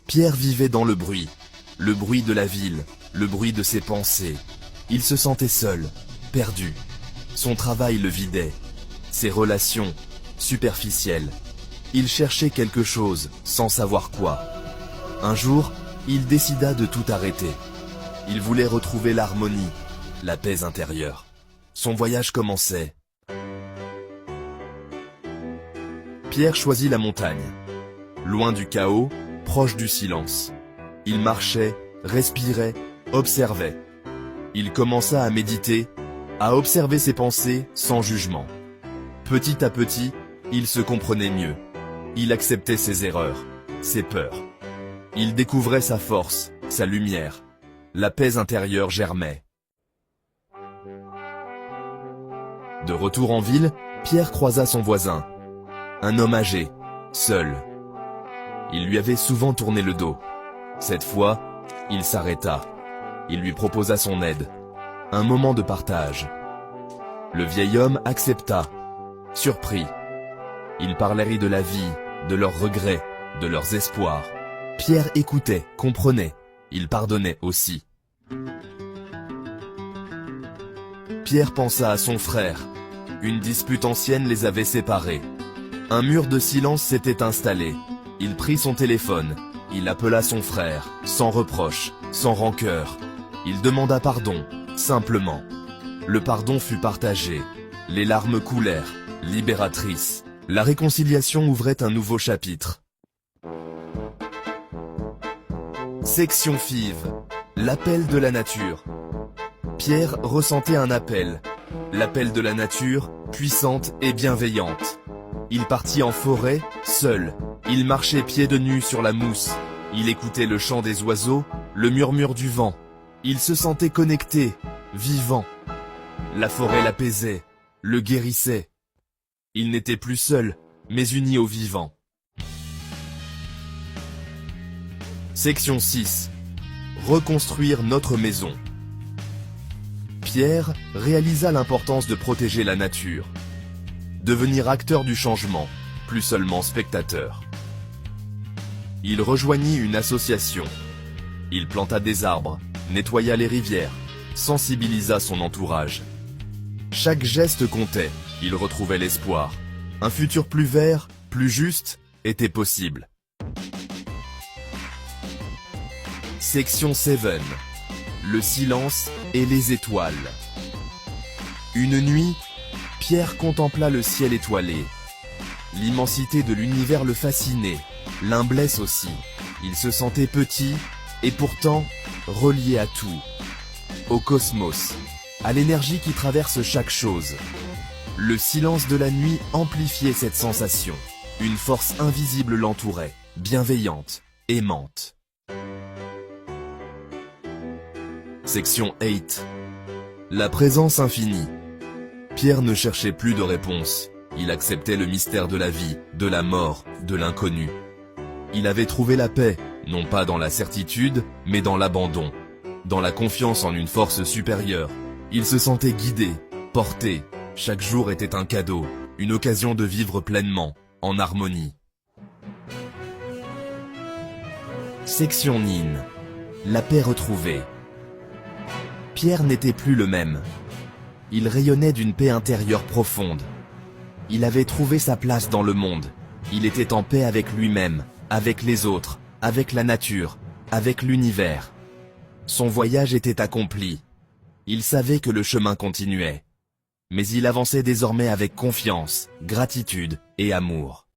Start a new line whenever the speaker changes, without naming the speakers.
Pierre vivait dans le bruit de la ville, le bruit de ses pensées. Il se sentait seul, perdu. Son travail le vidait, ses relations, superficielles. Il cherchait quelque chose, sans savoir quoi. Un jour, il décida de tout arrêter. Il voulait retrouver l'harmonie, la paix intérieure. Son voyage commençait. Pierre choisit la montagne. Loin du chaos, proche du silence. Il marchait, respirait, observait. Il commença à méditer, à observer ses pensées sans jugement. Petit à petit, il se comprenait mieux. Il acceptait ses erreurs, ses peurs. Il découvrait sa force, sa lumière. La paix intérieure germait. De retour en ville, Pierre croisa son voisin. Un homme âgé, seul. Il lui avait souvent tourné le dos. Cette fois, il s'arrêta. Il lui proposa son aide. Un moment de partage. Le vieil homme accepta, surpris. Ils parlèrent de la vie, de leurs regrets, de leurs espoirs. Pierre écoutait, comprenait. Il pardonnait aussi. Pierre pensa à son frère. Une dispute ancienne les avait séparés. Un mur de silence s'était installé. Il prit son téléphone. Il appela son frère, sans reproche, sans rancœur. Il demanda pardon, simplement. Le pardon fut partagé. Les larmes coulèrent, libératrices. La réconciliation ouvrait un nouveau chapitre. Section FIV. L'appel de la nature. Pierre ressentait un appel. L'appel de la nature, puissante et bienveillante. Il partit en forêt, seul. Il marchait pieds de nus sur la mousse. Il écoutait le chant des oiseaux, le murmure du vent. Il se sentait connecté, vivant. La forêt l'apaisait, le guérissait. Il n'était plus seul, mais uni au vivant. Section 6. Reconstruire notre maison. Pierre réalisa l'importance de protéger la nature. Devenir acteur du changement, plus seulement spectateur. Il rejoignit une association. Il planta des arbres, nettoya les rivières, sensibilisa son entourage. Chaque geste comptait, il retrouvait l'espoir. Un futur plus vert, plus juste, était possible. Section 7. Le silence et les étoiles. Une nuit, Pierre contempla le ciel étoilé. L'immensité de l'univers le fascinait, l'imblesse aussi. Il se sentait petit et pourtant relié à tout. Au cosmos, à l'énergie qui traverse chaque chose. Le silence de la nuit amplifiait cette sensation. Une force invisible l'entourait, bienveillante, aimante. Section 8. La présence infinie. Pierre ne cherchait plus de réponse. Il acceptait le mystère de la vie, de la mort, de l'inconnu. Il avait trouvé la paix, non pas dans la certitude, mais dans l'abandon. Dans la confiance en une force supérieure. Il se sentait guidé, porté. Chaque jour était un cadeau, une occasion de vivre pleinement, en harmonie. Section Nin. La paix retrouvée. Pierre n'était plus le même. Il rayonnait d'une paix intérieure profonde. Il avait trouvé sa place dans le monde. Il était en paix avec lui-même, avec les autres, avec la nature, avec l'univers. Son voyage était accompli. Il savait que le chemin continuait. Mais il avançait désormais avec confiance, gratitude et amour.